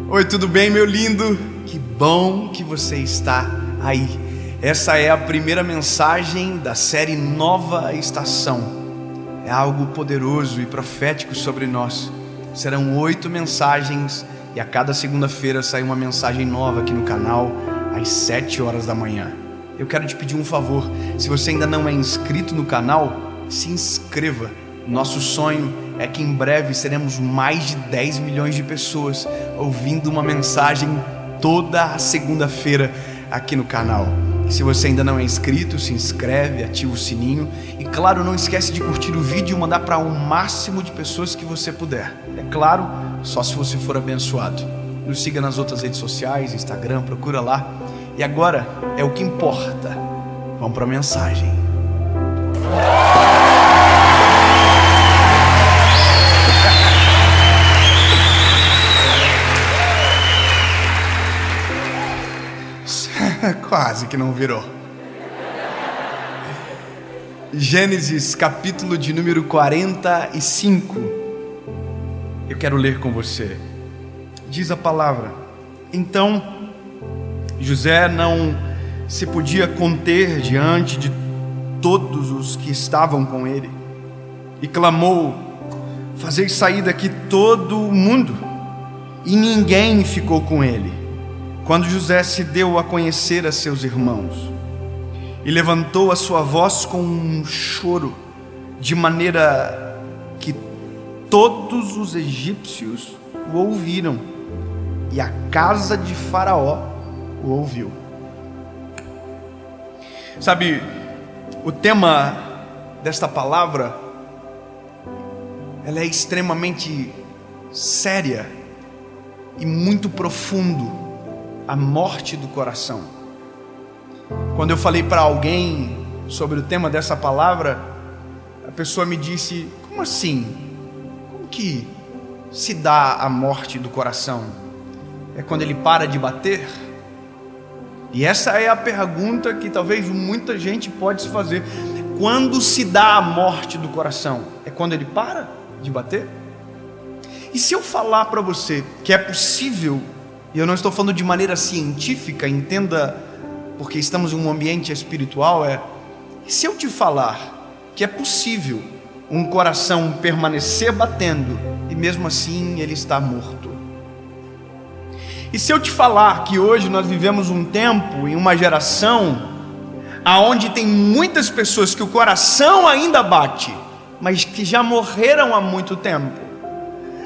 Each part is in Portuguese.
Oi, tudo bem, meu lindo? Que bom que você está aí. Essa é a primeira mensagem da série Nova Estação. É algo poderoso e profético sobre nós. Serão 8 mensagens e a cada segunda-feira sai uma mensagem nova aqui no canal às 7 horas da manhã. Eu quero te pedir um favor. Se você ainda não é inscrito no canal, se inscreva. Nosso sonho é que em breve seremos mais de 10 milhões de pessoas ouvindo uma mensagem toda a segunda-feira aqui no canal. Se você ainda não é inscrito, se inscreve, ativa o sininho e, claro, não esquece de curtir o vídeo e mandar para o máximo de pessoas que você puder. É claro, só se você for abençoado. Nos siga nas outras redes sociais, Instagram, procura lá. E agora é o que importa. Vamos para a mensagem. Quase que não virou. Gênesis, capítulo de número 45. Eu quero ler com você. Diz a palavra: então José não se podia conter diante de todos os que estavam com ele, e clamou: fazei sair daqui todo o mundo. E ninguém ficou com ele. Quando José se deu a conhecer a seus irmãos, e levantou a sua voz com um choro, de maneira que todos os egípcios o ouviram, e a casa de Faraó o ouviu. Sabe, o tema desta palavra, ela é extremamente séria e muito profundo. A morte do coração. Quando eu falei para alguém sobre o tema dessa palavra, a pessoa me disse: como assim? Como que se dá a morte do coração? É quando ele para de bater? E essa é a pergunta que talvez muita gente pode se fazer. Quando se dá a morte do coração? É quando ele para de bater? E se eu falar para você que é possível, e eu não estou falando de maneira científica, entenda, porque estamos em um ambiente espiritual, e se eu te falar que é possível um coração permanecer batendo e mesmo assim ele está morto? E se eu te falar que hoje nós vivemos um tempo, em uma geração, aonde tem muitas pessoas que o coração ainda bate, mas que já morreram há muito tempo,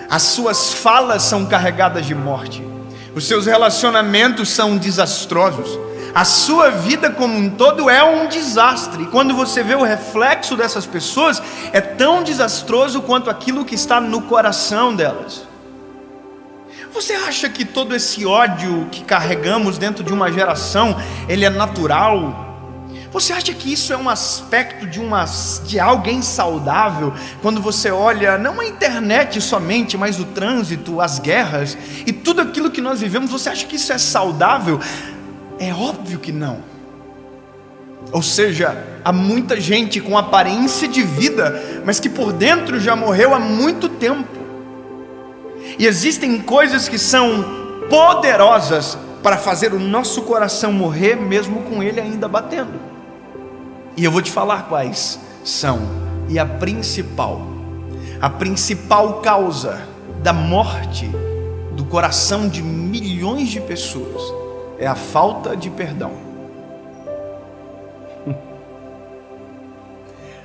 as suas falas são carregadas de morte, os seus relacionamentos são desastrosos, a sua vida como um todo é um desastre. E quando você vê o reflexo dessas pessoas, é tão desastroso quanto aquilo que está no coração delas. Você acha que todo esse ódio que carregamos dentro de uma geração, ele é natural? Você acha que isso é um aspecto de alguém saudável? Quando você olha, não a internet somente, mas o trânsito, as guerras e tudo aquilo que nós vivemos, você acha que isso é saudável? É óbvio que não. Ou seja, há muita gente com aparência de vida, mas que por dentro já morreu há muito tempo. E existem coisas que são poderosas para fazer o nosso coração morrer, mesmo com ele ainda batendo. E eu vou te falar quais são. E a principal causa da morte do coração de milhões de pessoas é a falta de perdão.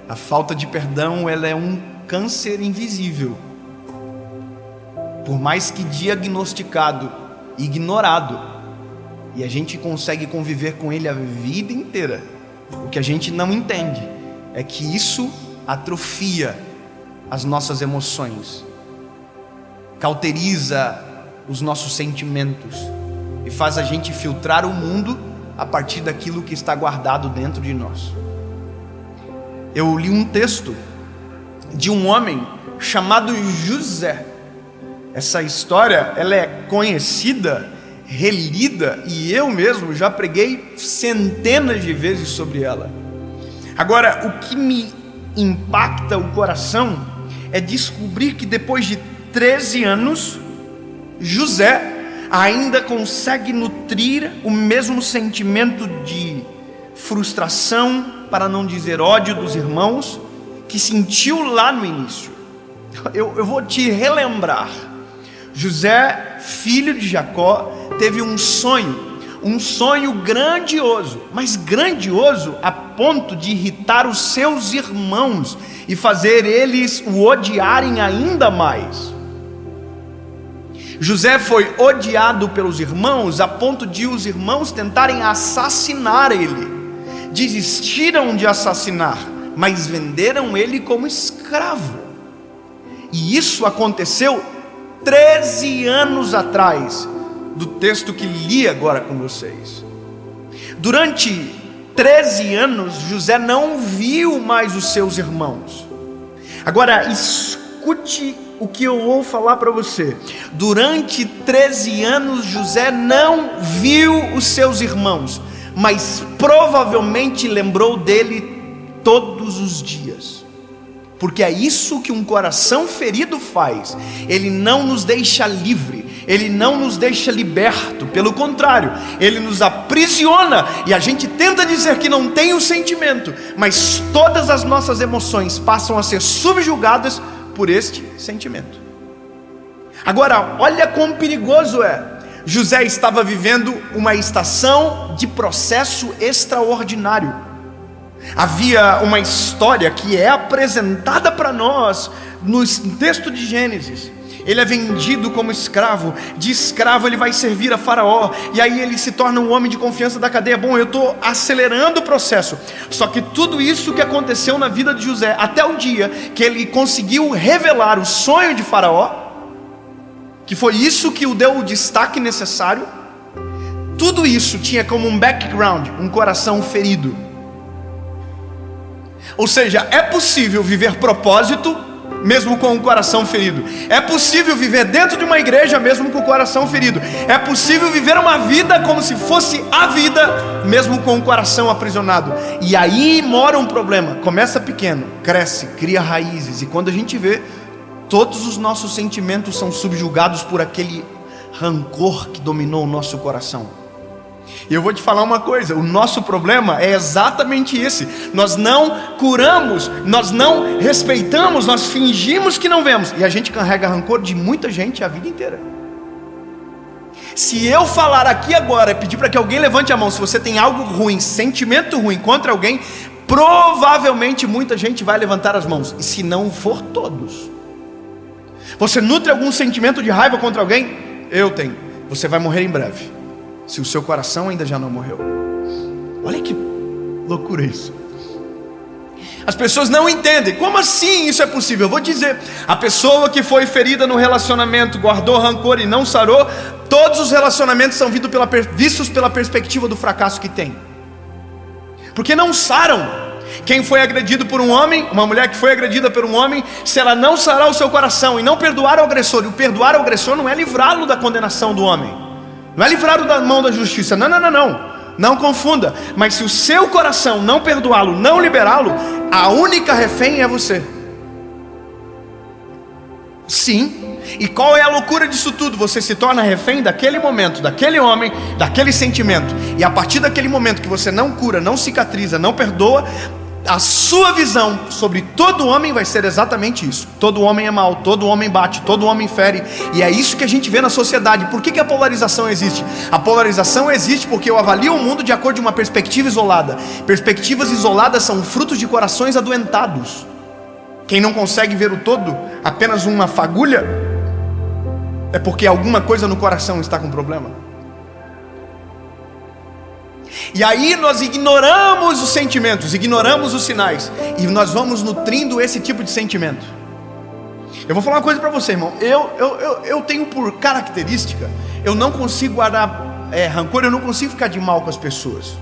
A falta de perdão, ela é um câncer invisível. Por mais que diagnosticado, ignorado, e a gente consegue conviver com ele a vida inteira, o que a gente não entende é que isso atrofia as nossas emoções, cauteriza os nossos sentimentos e faz a gente filtrar o mundo a partir daquilo que está guardado dentro de nós. Eu li um texto de um homem chamado José. Essa história, ela é conhecida, relida, e eu mesmo já preguei centenas de vezes sobre ela. Agora, o que me impacta o coração é descobrir que depois de 13 anos, José ainda consegue nutrir o mesmo sentimento de frustração, para não dizer ódio, dos irmãos que sentiu lá no início. Eu vou te relembrar. José, filho de Jacó, teve um sonho grandioso, mas grandioso a ponto de irritar os seus irmãos e fazer eles o odiarem ainda mais. José foi odiado pelos irmãos a ponto de os irmãos tentarem assassinar ele. Desistiram de assassinar, mas venderam ele como escravo. E isso aconteceu 13 anos atrás, do texto que li agora com vocês. Durante 13 anos, José não viu mais os seus irmãos. Agora, escute o que eu vou falar para você. Durante 13 anos, José não viu os seus irmãos, mas provavelmente lembrou dele todos os dias. Porque é isso que um coração ferido faz. Ele não nos deixa livre, ele não nos deixa liberto. Pelo contrário, ele nos aprisiona. E a gente tenta dizer que não tem o sentimento, mas todas as nossas emoções passam a ser subjugadas por este sentimento. Agora, olha quão perigoso é. José estava vivendo uma estação de processo extraordinário. Havia uma história que é apresentada para nós no texto de Gênesis. Ele é vendido como escravo. De escravo ele vai servir a Faraó, e aí ele se torna um homem de confiança da cadeia. Bom, eu estou acelerando o processo. Só que tudo isso que aconteceu na vida de José, até o dia que ele conseguiu revelar o sonho de Faraó, que foi isso que o deu o destaque necessário, tudo isso tinha como um background um coração ferido. Ou seja, é possível viver propósito mesmo com o coração ferido. É possível viver dentro de uma igreja mesmo com o coração ferido. É possível viver uma vida como se fosse a vida mesmo com o coração aprisionado. E aí mora um problema. Começa pequeno, cresce, cria raízes, e quando a gente vê, todos os nossos sentimentos são subjugados por aquele rancor que dominou o nosso coração. E eu vou te falar uma coisa: o nosso problema é exatamente esse. Nós não curamos, nós não respeitamos, nós fingimos que não vemos, e a gente carrega rancor de muita gente a vida inteira. Se eu falar aqui agora e pedir para que alguém levante a mão, se você tem algo ruim, sentimento ruim contra alguém, provavelmente muita gente vai levantar as mãos, e se não for todos. Você nutre algum sentimento de raiva contra alguém? Eu tenho. Você vai morrer em breve, se o seu coração ainda já não morreu. Olha que loucura isso. As pessoas não entendem. Como assim isso é possível? Eu vou dizer: a pessoa que foi ferida no relacionamento, guardou rancor e não sarou, todos os relacionamentos são vistos pela perspectiva do fracasso que tem, porque não saram. Quem foi agredido por um homem, uma mulher que foi agredida por um homem, se ela não sarar o seu coração e não perdoar o agressor, e o perdoar o agressor não é livrá-lo da condenação do homem, não é livrá-lo da mão da justiça, não confunda. Mas se o seu coração não perdoá-lo, não liberá-lo, a única refém é você. Sim. E qual é a loucura disso tudo? Você se torna refém daquele momento, daquele homem, daquele sentimento. E a partir daquele momento que você não cura, não cicatriza, não perdoa, a sua visão sobre todo homem vai ser exatamente isso: todo homem é mau, todo homem bate, todo homem fere. E é isso que a gente vê na sociedade. Por que a polarização existe? A polarização existe porque eu avalio o mundo de acordo com uma perspectiva isolada. Perspectivas isoladas são frutos de corações adoentados. Quem não consegue ver o todo, apenas uma fagulha, é porque alguma coisa no coração está com problema. E aí nós ignoramos os sentimentos, ignoramos os sinais, e nós vamos nutrindo esse tipo de sentimento. Eu vou falar uma coisa para você, irmão. Eu tenho por característica, eu não consigo guardar rancor, eu não consigo ficar de mal com as pessoas.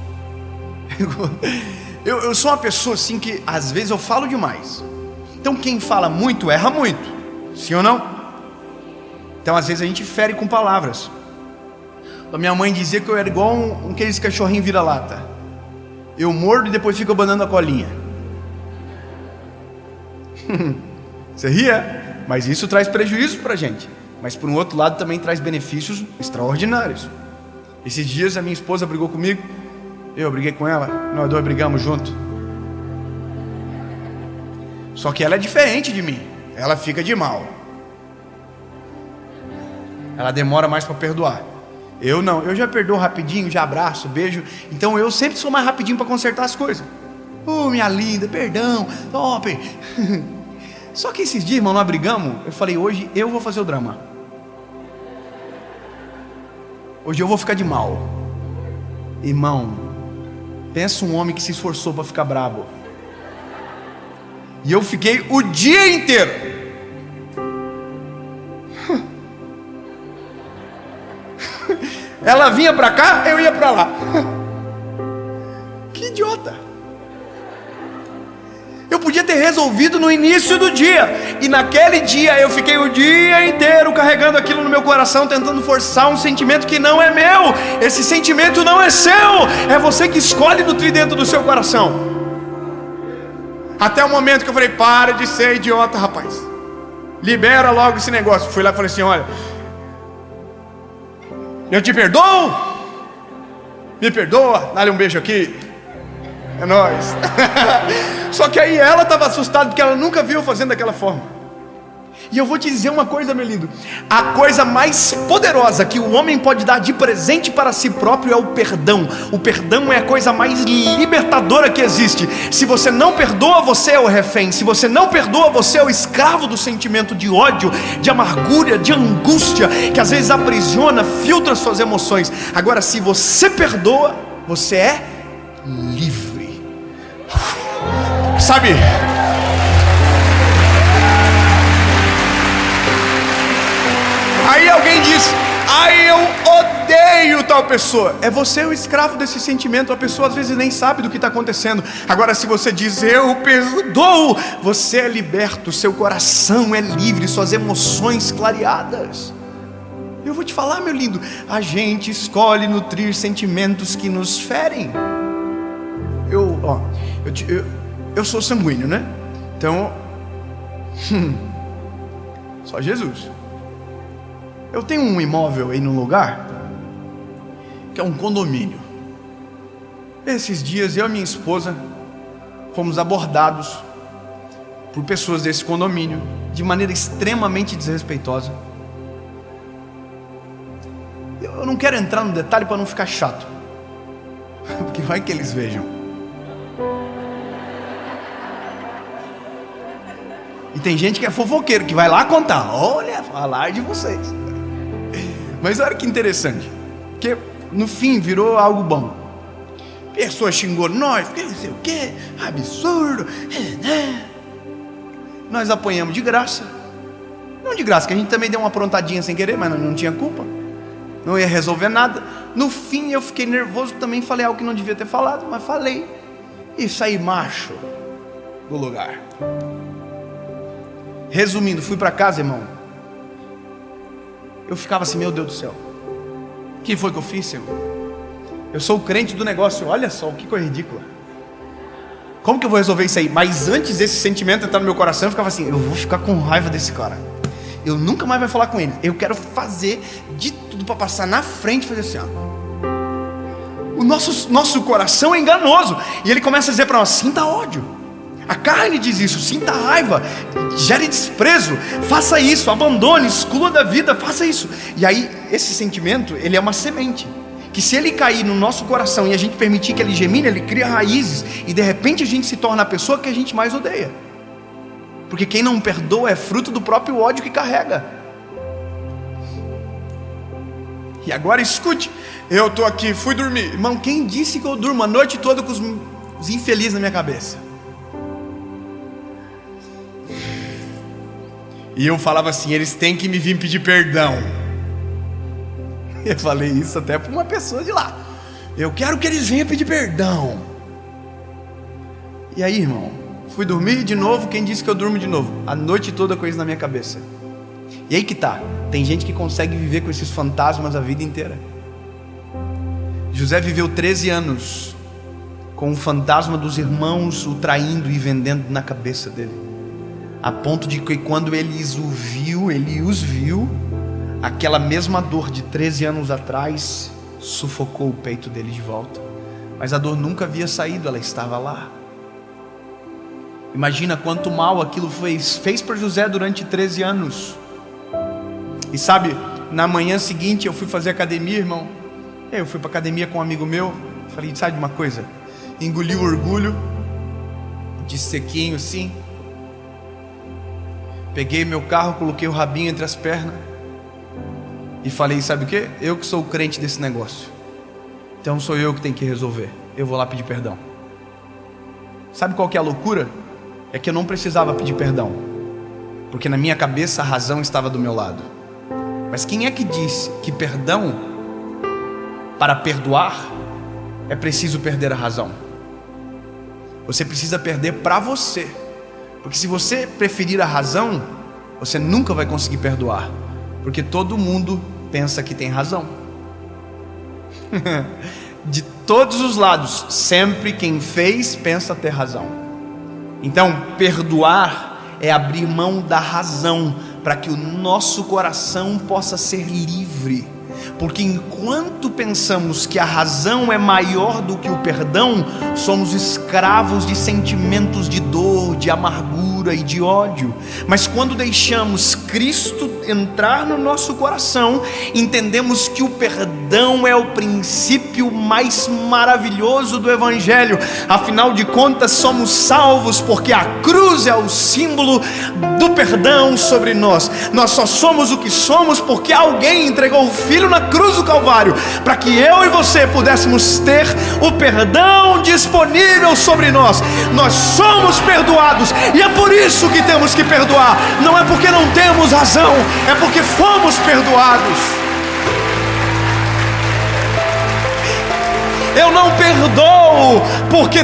Eu sou uma pessoa assim que às vezes eu falo demais. Então quem fala muito erra muito, sim ou não? Então às vezes a gente fere com palavras. A minha mãe dizia que eu era igual aqueles cachorrinhos vira-lata. Eu mordo e depois fico abanando a colinha. Você ria, mas isso traz prejuízo pra gente. mas por um outro lado também traz benefícios extraordinários. Esses dias a minha esposa brigou comigo, eu briguei com ela, nós dois brigamos junto. Só que ela é diferente de mim, ela fica de mal. Ela demora mais para perdoar. Eu não, eu já perdoo rapidinho, já abraço, beijo. Então eu sempre sou mais rapidinho para consertar as coisas. Minha linda, perdão, top. Só que esses dias, irmão, nós brigamos. Eu falei, hoje eu vou fazer o drama. Hoje eu vou ficar de mal. Irmão, pensa um homem que se esforçou para ficar brabo. E eu fiquei o dia inteiro. Ela vinha para cá, eu ia para lá. Que idiota. Eu podia ter resolvido no início do dia. E naquele dia eu fiquei o dia inteiro carregando aquilo no meu coração, tentando forçar um sentimento que não é meu. Esse sentimento não é seu. É você que escolhe nutrir dentro do seu coração. Até o momento que eu falei, para de ser idiota, rapaz. Libera logo esse negócio. Fui lá e falei assim, olha, eu te perdoo. Me perdoa, dá-lhe um beijo aqui. É nóis. Só que aí ela estava assustada, porque ela nunca viu eu fazendo daquela forma. E eu vou te dizer uma coisa, meu lindo. A coisa mais poderosa que o homem pode dar de presente para si próprio é o perdão. O perdão é a coisa mais libertadora que existe. Se você não perdoa, você é o refém. Se você não perdoa, você é o escravo do sentimento de ódio, de amargura, de angústia, que às vezes aprisiona, filtra suas emoções. Agora, se você perdoa, você é livre. Sabe? Aí alguém diz, eu odeio tal pessoa. É você o escravo desse sentimento. A pessoa às vezes nem sabe do que está acontecendo. Agora se você diz, eu perdoo, você é liberto, seu coração é livre, suas emoções clareadas. Eu vou te falar, meu lindo, a gente escolhe nutrir sentimentos que nos ferem. Eu sou sanguíneo, né? Então, só Jesus. Eu tenho um imóvel aí num lugar que é um condomínio. Esses dias eu e minha esposa fomos abordados por pessoas desse condomínio de maneira extremamente desrespeitosa. Eu não quero entrar no detalhe para não ficar chato, porque vai que eles vejam. E tem gente que é fofoqueiro, que vai lá contar, olha, falar de vocês. Mas olha que interessante, porque no fim virou algo bom. A pessoa xingou nós, porque não sei o que, absurdo. Nós apanhamos de graça. Não de graça, que a gente também deu uma aprontadinha sem querer, mas não tinha culpa. Não ia resolver nada. No fim eu fiquei nervoso também, falei algo que não devia ter falado, mas falei. E saí macho do lugar. Resumindo, fui para casa, irmão. Eu ficava assim, meu Deus do céu, o que foi que eu fiz, Senhor? Eu sou o crente do negócio, olha só, que coisa ridícula. Como que eu vou resolver isso aí? Mas antes desse sentimento entrar no meu coração, eu ficava assim, eu vou ficar com raiva desse cara. Eu nunca mais vou falar com ele. Eu quero fazer de tudo para passar na frente e fazer assim, ó. O nosso coração é enganoso. E ele começa a dizer para nós, sinta ódio. A carne diz isso, sinta raiva, gere desprezo, faça isso, abandone, exclua da vida, faça isso. E aí, esse sentimento, ele é uma semente, que se ele cair no nosso coração e a gente permitir que ele germine, ele cria raízes, e de repente a gente se torna a pessoa que a gente mais odeia. Porque quem não perdoa é fruto do próprio ódio que carrega. E agora escute, eu estou aqui, fui dormir. Irmão, quem disse que eu durmo a noite toda com os infelizes na minha cabeça? E eu falava assim, eles têm que me vir pedir perdão. Eu falei isso até para uma pessoa de lá. Eu quero que eles venham pedir perdão. E aí, irmão, fui dormir de novo. Quem disse que eu durmo de novo? A noite toda com isso na minha cabeça. E aí que tá, tem gente que consegue viver com esses fantasmas a vida inteira. José viveu 13 anos com o fantasma dos irmãos o traindo e vendendo na cabeça dele, a ponto de que quando ele os viu, aquela mesma dor de 13 anos atrás sufocou o peito dele de volta. Mas a dor nunca havia saído, ela estava lá. Imagina quanto mal aquilo fez para José durante 13 anos. E sabe, na manhã seguinte eu fui fazer academia, irmão. Eu fui para academia com um amigo meu. Falei, sabe de uma coisa? Engoli o orgulho, de sequinho assim. Peguei meu carro, coloquei o rabinho entre as pernas e falei, sabe o que? Eu que sou o crente desse negócio, então sou eu que tenho que resolver. Eu vou lá pedir perdão. Sabe qual que é a loucura? É que eu não precisava pedir perdão, porque na minha cabeça a razão estava do meu lado. Mas quem é que disse que perdão, para perdoar, é preciso perder a razão? Você precisa perder para você. Porque se você preferir a razão, você nunca vai conseguir perdoar. Porque todo mundo pensa que tem razão. De todos os lados, sempre quem fez pensa ter razão. Então, perdoar é abrir mão da razão, para que o nosso coração possa ser livre. Porque enquanto pensamos que a razão é maior do que o perdão, somos escravos de sentimentos de dor, de amargura e de ódio. Mas quando deixamos Cristo entrar no nosso coração, entendemos que o perdão é o princípio mais maravilhoso do Evangelho. Afinal de contas, somos salvos porque a cruz é o símbolo do perdão sobre nós. Nós só somos o que somos porque alguém entregou o Filho na cruz do Calvário, para que eu e você pudéssemos ter o perdão disponível sobre nós. Nós somos perdoados, e é por isso que temos que perdoar. Não é porque não temos razão, é porque fomos perdoados. Eu não perdoo porque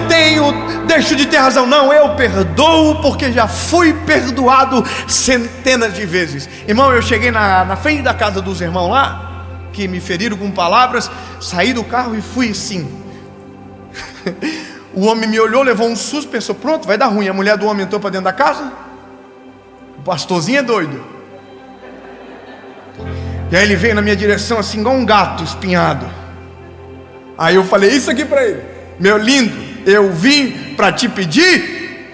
deixo de ter razão. Não, eu perdoo porque já fui perdoado centenas de vezes. Irmão, eu cheguei na frente da casa dos irmãos lá, que me feriram com palavras, saí do carro e fui assim. O homem me olhou, levou um susto, pensou, pronto, vai dar ruim. A mulher do homem entrou para dentro da casa. O pastorzinho é doido. E aí ele veio na minha direção assim, igual um gato espinhado. Aí eu falei isso aqui para ele: meu lindo, eu vim para te pedir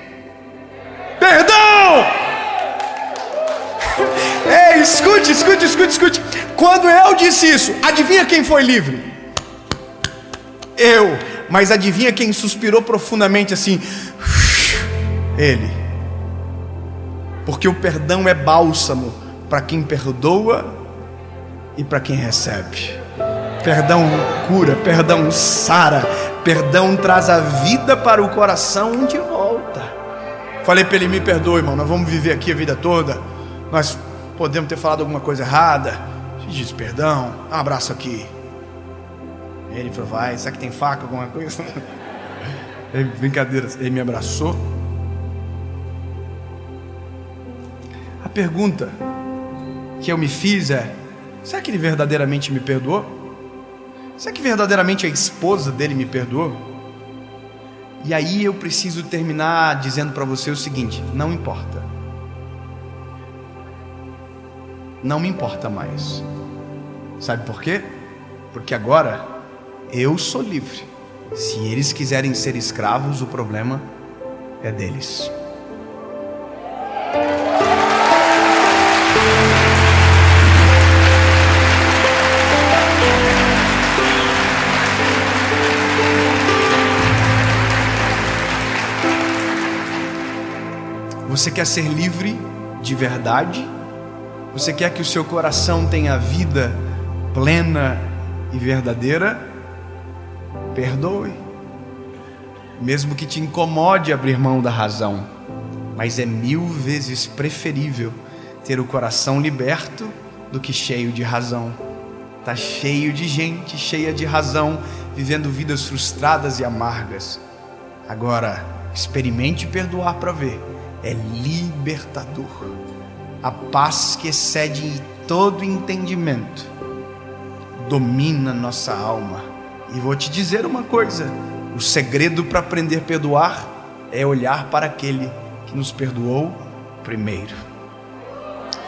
perdão. Ei, escute. Quando eu disse isso, adivinha quem foi livre? Eu. Mas adivinha quem suspirou profundamente assim? Ele. Porque o perdão é bálsamo para quem perdoa e para quem recebe. Perdão cura, perdão sara, perdão traz a vida para o coração de volta. Falei para ele: me perdoe, irmão, nós vamos viver aqui a vida toda, nós podemos ter falado alguma coisa errada, te disse perdão, um abraço aqui. Ele falou: vai, será que tem faca, alguma coisa? Brincadeira, ele me abraçou. A pergunta que eu me fiz é: será que ele verdadeiramente me perdoou? Será que verdadeiramente a esposa dele me perdoou? E aí eu preciso terminar dizendo para você o seguinte: não importa. Não me importa mais. Sabe por quê? Porque agora eu sou livre. Se eles quiserem ser escravos, o problema é deles. Você quer ser livre de verdade? Você quer que o seu coração tenha vida plena e verdadeira? Perdoe. Mesmo que te incomode abrir mão da razão, mas é 1000 vezes preferível ter o coração liberto do que cheio de razão. Está cheio de gente cheia de razão, vivendo vidas frustradas e amargas. Agora, experimente perdoar para ver. É libertador. A paz que excede todo entendimento domina nossa alma. E vou te dizer uma coisa: o segredo para aprender a perdoar é olhar para aquele que nos perdoou primeiro.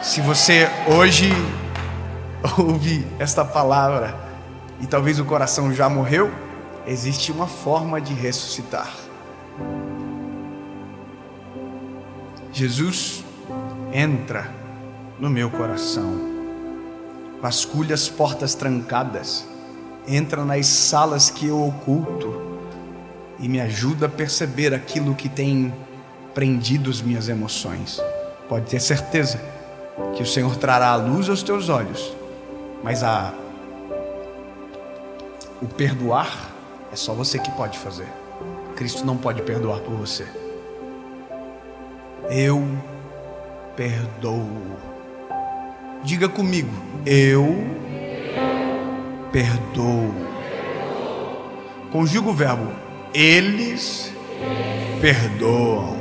Se você hoje ouve esta palavra e talvez o coração já morreu, existe uma forma de ressuscitar. Jesus entra no meu coração, vasculha as portas trancadas, entra nas salas que eu oculto e me ajuda a perceber aquilo que tem prendido as minhas emoções. Pode ter certeza que o Senhor trará a luz aos teus olhos, mas o perdoar é só você que pode fazer. Cristo não pode perdoar por você. Eu perdoo. Diga comigo: eu perdoo. Conjuga o verbo: eles perdoam.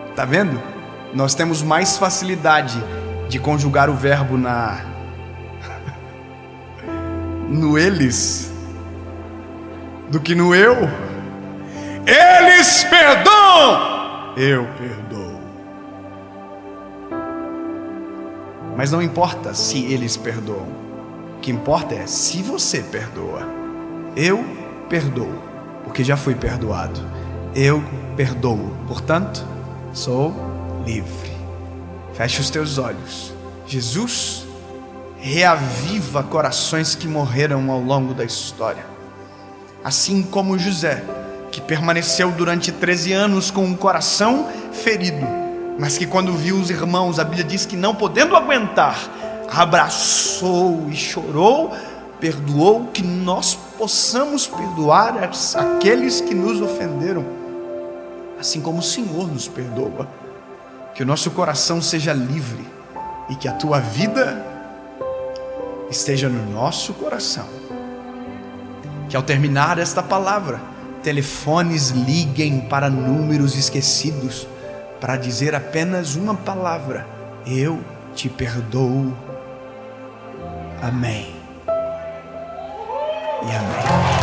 Está vendo? Nós temos mais facilidade de conjugar o verbo no eles do que no eu. Eles perdoam, eu perdoo. Mas não importa se eles perdoam, o que importa é se você perdoa. Eu perdoo, porque já fui perdoado. Eu perdoo, portanto, sou livre. Feche os teus olhos. Jesus reaviva corações que morreram ao longo da história. Assim como José, que permaneceu durante 13 anos com um coração ferido, mas que quando viu os irmãos, a Bíblia diz que não podendo aguentar, abraçou e chorou, perdoou. Que nós possamos perdoar aqueles que nos ofenderam, assim como o Senhor nos perdoa. Que o nosso coração seja livre e que a tua vida esteja no nosso coração. Que ao terminar esta palavra, telefones liguem para números esquecidos para dizer apenas uma palavra: eu te perdoo. Amém e amém.